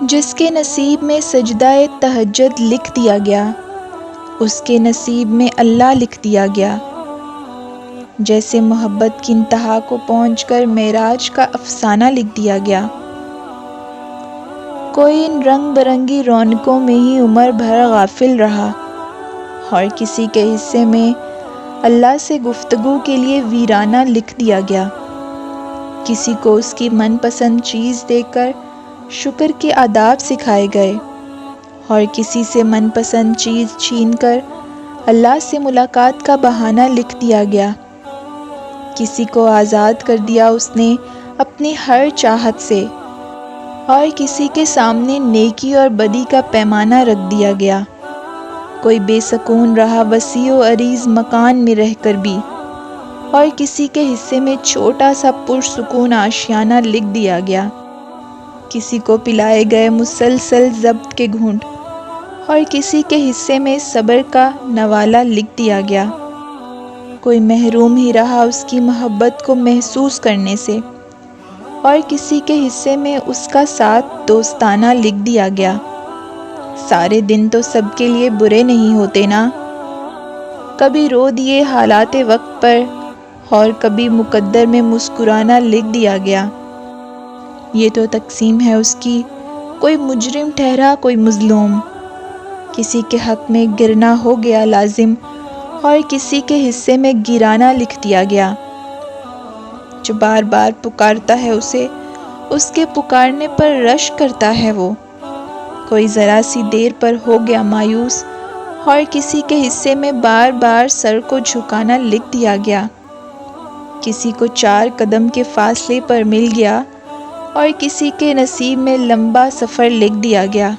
جس کے نصیب میں سجدہ تہجد لکھ دیا گیا، اس کے نصیب میں اللہ لکھ دیا گیا۔ جیسے محبت کی انتہا کو پہنچ کر معراج کا افسانہ لکھ دیا گیا۔ کوئی ان رنگ برنگی رونقوں میں ہی عمر بھر غافل رہا، اور کسی کے حصے میں اللہ سے گفتگو کے لیے ویرانہ لکھ دیا گیا۔ کسی کو اس کی من پسند چیز دے کر شکر کے آداب سکھائے گئے، اور کسی سے من پسند چیز چھین کر اللہ سے ملاقات کا بہانہ لکھ دیا گیا۔ کسی کو آزاد کر دیا اس نے اپنی ہر چاہت سے، اور کسی کے سامنے نیکی اور بدی کا پیمانہ رکھ دیا گیا۔ کوئی بے سکون رہا وسیع و عریض مکان میں رہ کر بھی، اور کسی کے حصے میں چھوٹا سا پرسکون آشیانہ لکھ دیا گیا۔ کسی کو پلائے گئے مسلسل ضبط کے گھونٹ، اور کسی کے حصے میں صبر کا نوالہ لکھ دیا گیا۔ کوئی محروم ہی رہا اس کی محبت کو محسوس کرنے سے، اور کسی کے حصے میں اس کا ساتھ دوستانہ لکھ دیا گیا۔ سارے دن تو سب کے لیے برے نہیں ہوتے نا، کبھی رو دیے حالات وقت پر، اور کبھی مقدر میں مسکرانا لکھ دیا گیا۔ یہ تو تقسیم ہے اس کی، کوئی مجرم ٹھہرا کوئی مظلوم، کسی کے حق میں گرنا ہو گیا لازم، اور کسی کے حصے میں گرانا لکھ دیا گیا۔ جو بار بار پکارتا ہے اسے، اس کے پکارنے پر رش کرتا ہے وہ۔ کوئی ذرا سی دیر پر ہو گیا مایوس، اور کسی کے حصے میں بار بار سر کو جھکانا لکھ دیا گیا۔ کسی کو 4 قدم کے فاصلے پر مل گیا، اور کسی کے نصیب میں لمبا سفر لکھ دیا گیا۔